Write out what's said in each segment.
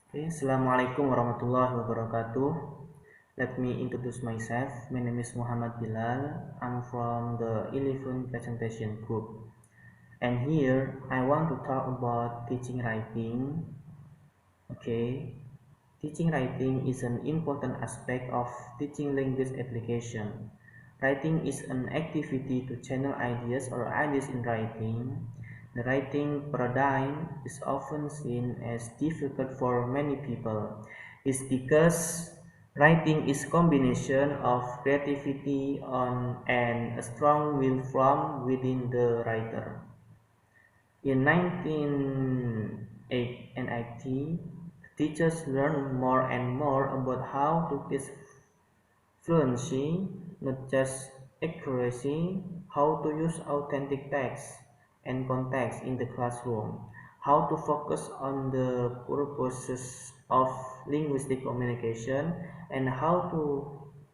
Okay, Assalamualaikum warahmatullahi wabarakatuh. Let me introduce myself. My name is Muhammad Bilal. I'm from the 11 presentation group. And here I want to talk about teaching writing. Okay, teaching writing is an important aspect of teaching language application. Writing is an activity to channel ideas or ideas in writing. The writing paradigm is often seen as difficult for many people. It's because writing is combination of creativity on and a strong will from within the writer. In 1980, teachers learned more and more about how to teach fluency, not just accuracy, how to use authentic text and context in the classroom, how to focus on the purposes of linguistic communication, and how to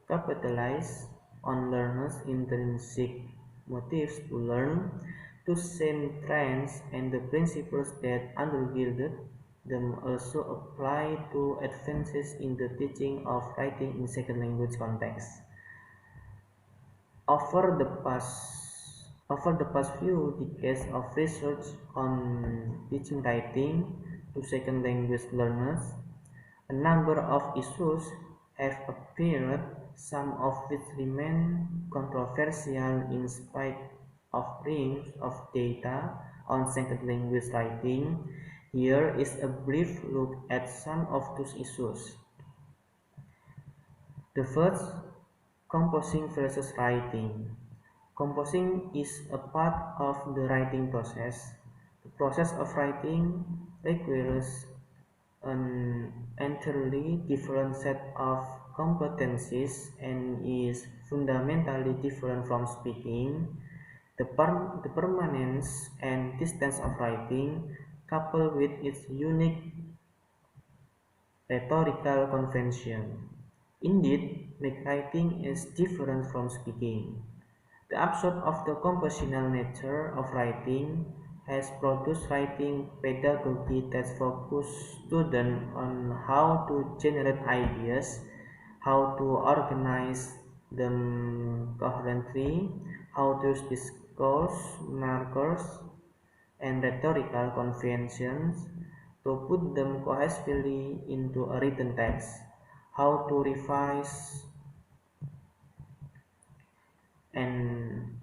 capitalize on learners' intrinsic motives to learn, to same trends and the principles that undergirded them also apply to advances in the teaching of writing in second language context. Over the past few decades of research on teaching writing to second language learners, a number of issues have appeared, some of which remain controversial in spite of reams of data on second language writing. Here is a brief look at some of those issues. The first, composing versus writing. Composing is a part of the writing process. The process of writing requires an entirely different set of competencies and is fundamentally different from speaking. The permanence and distance of writing, coupled with its unique rhetorical convention, indeed make writing as different from speaking. The upshot of the compositional nature of writing has produced writing pedagogy that focuses students on how to generate ideas, how to organize them coherently, how to use discourse markers and rhetorical conventions to put them cohesively into a written text, how to revise and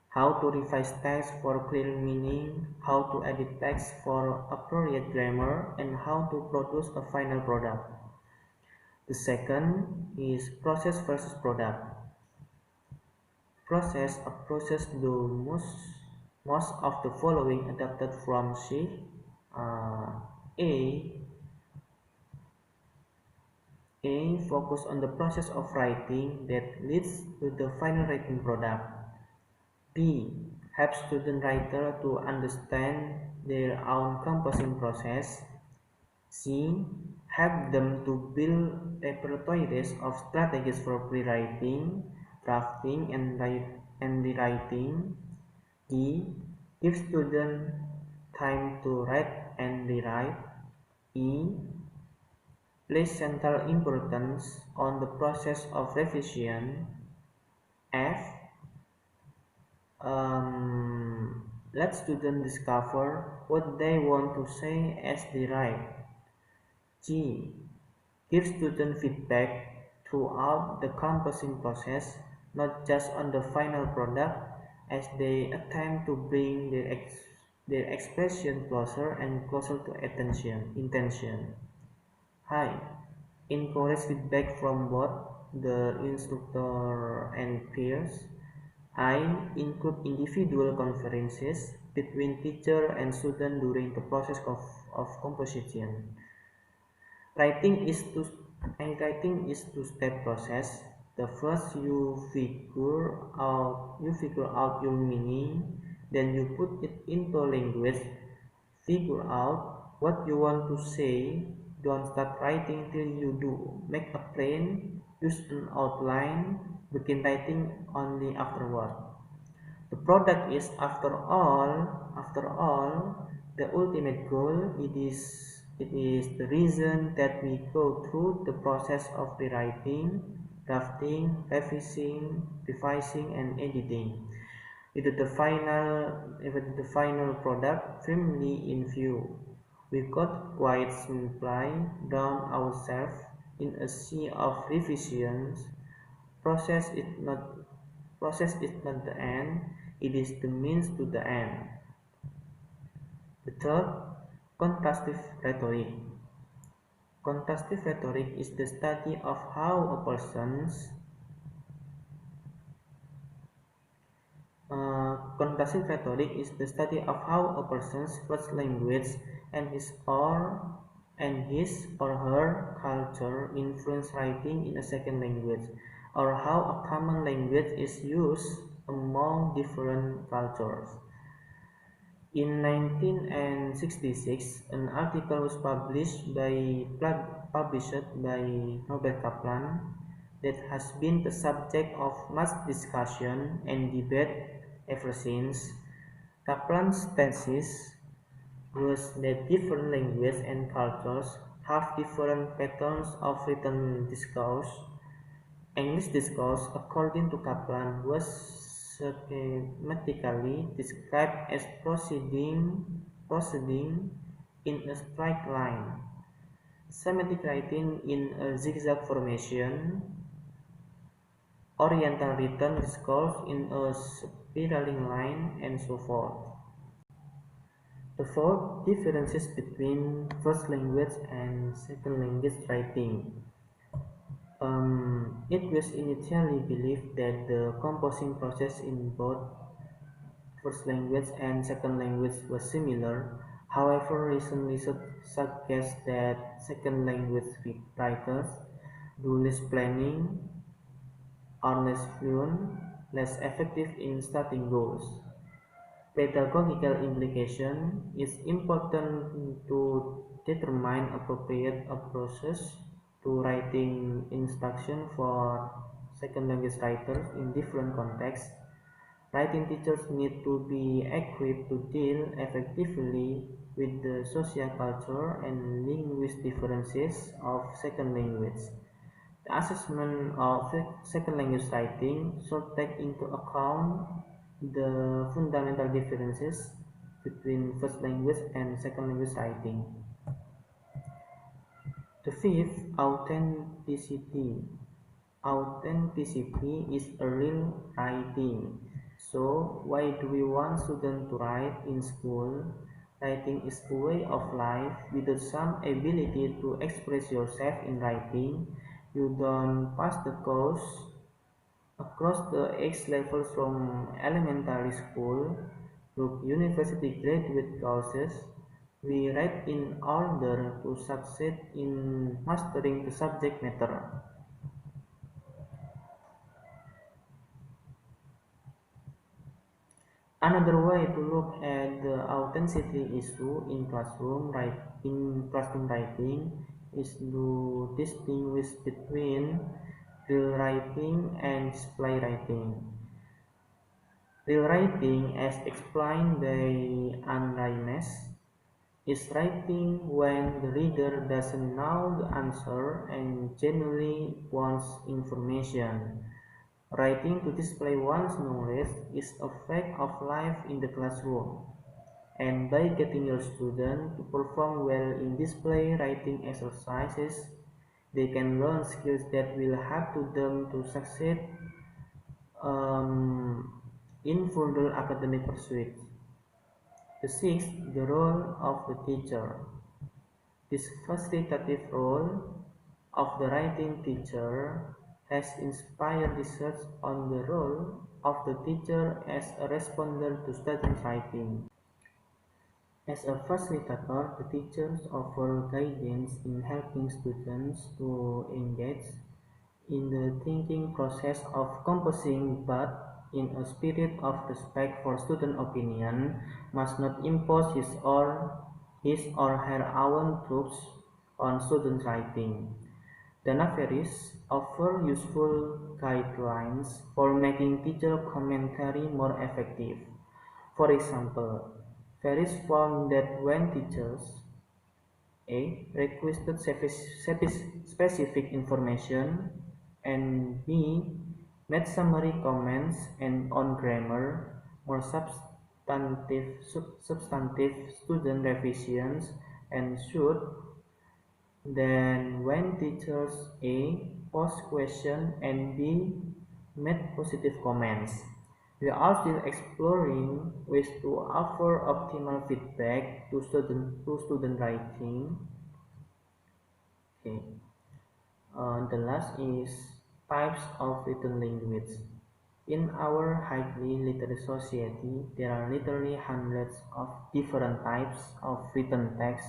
how to revise text for clear meaning, how to edit text for appropriate grammar, and how to produce a final product. The second is process versus product. Process approaches do most of the following adapted from C. A. Focus on the process of writing that leads to the final writing product. B. Help student writer to understand their own composing process. C. Help them to build repertoires of strategies for pre-writing, drafting, and rewriting. D. Give students time to write and rewrite. E. Place central importance on the process of revision. F. Let students discover what they want to say as they write. G. Give student feedback throughout the composing process, not just on the final product, as they attempt to bring their expression closer and closer to intention. Hi. Encourage feedback from both the instructor and peers. I. Include individual conferences between teacher and student during the process of composition. Writing is two Writing is two-step process. The first you figure out your meaning, then you put it into language. Figure out what you want to say. Don't start writing till you do. Make a plan, use an outline, begin writing only afterward. The product is after all The ultimate goal, it is the reason that we go through the process of rewriting, drafting, revising and editing, with the final product firmly in view. We could quite simply drown ourselves in a sea of revisions. Process is not process is not the end, it is the means to the end. The third, contrastive rhetoric. Contrastive rhetoric is the study of how a person's contrastive rhetoric is the study of how a person's first language and his or her culture influence writing in a second language, or how a common language is used among different cultures. In 1966, an article was published by Robert Kaplan that has been the subject of much discussion and debate ever since. Kaplan's thesis was that different languages and cultures have different patterns of written discourse. English discourse, according to Kaplan, was schematically described as proceeding in a straight line, Semitic writing in a zigzag formation, Oriental written discourse in a spiraling line, and so forth. The fourth, differences between first language and second language writing. It was initially believed that the composing process in both first language and second language was similar. However, recent research suggests that second language writers do less planning, are less fluent, less effective in starting goals. Pedagogical implication is important to determine appropriate approaches to writing instruction for second language writers in different contexts. Writing teachers need to be equipped to deal effectively with the social culture and linguistic differences of second language. The assessment of second language writing should take into account the fundamental differences between first language and second language writing. The fifth, authenticity. Authenticity is a real writing. So, why do we want students to write in school? Writing is a way of life. Without some ability to express yourself in writing, you don't pass the course across the X levels from elementary school to university graduate courses. We write in order to succeed in mastering the subject matter. Another way to look at the authenticity issue in classroom writing is to distinguish between real writing and display writing. Real writing, as explained by Anne Rimes, is writing when the reader doesn't know the answer and genuinely wants information. Writing to display one's knowledge is a fact of life in the classroom, and by getting your students to perform well in display writing exercises, they can learn skills that will help to them to succeed in further academic pursuits. The sixth, the role of the teacher. This facilitative role of the writing teacher has inspired research on the role of the teacher as a responder to student writing. As a facilitator, the teachers offer guidance in helping students to engage in the thinking process of composing, but in a spirit of respect for student opinion, must not impose his or her own truths on student writing. The Naferis offer useful guidelines for making teacher commentary more effective. For example, Ferris found that when teachers A. requested specific information, and B. made summary comments and on grammar, more substantive student revisions ensued than when teachers A. posed questions and B. made positive comments. We are still exploring ways to offer optimal feedback to student writing. Okay. The last is types of written language. In our highly literate society, there are literally hundreds of different types of written text,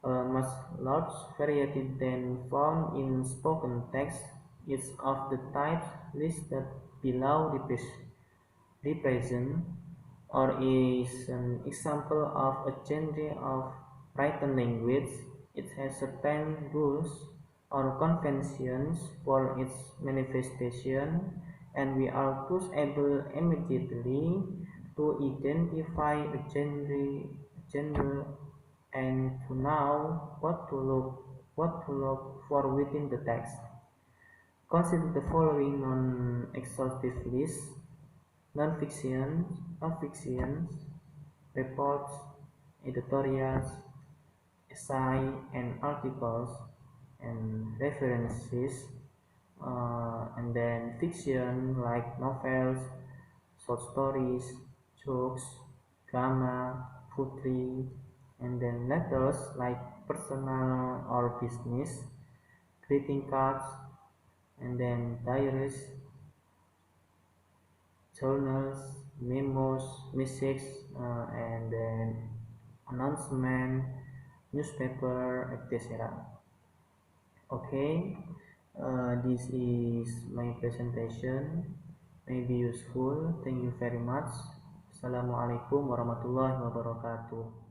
a much large variety than found in spoken text. Each of the types listed below represent or is an example of a genre of written language. It has certain rules or conventions for its manifestation, and we are thus able immediately to identify genre and to know what to look for within the text. Consider the following non-exhaustive list: non-fiction, reports, editorials, essays and articles, and references, and then fiction like novels, short stories, jokes, drama, poetry, and then letters like personal or business, greeting cards, and then diaries, journals, memos, messages, and then announcement, newspaper, etc. Okay, this is my presentation. May be useful. Thank you very much. Assalamualaikum warahmatullahi wabarakatuh.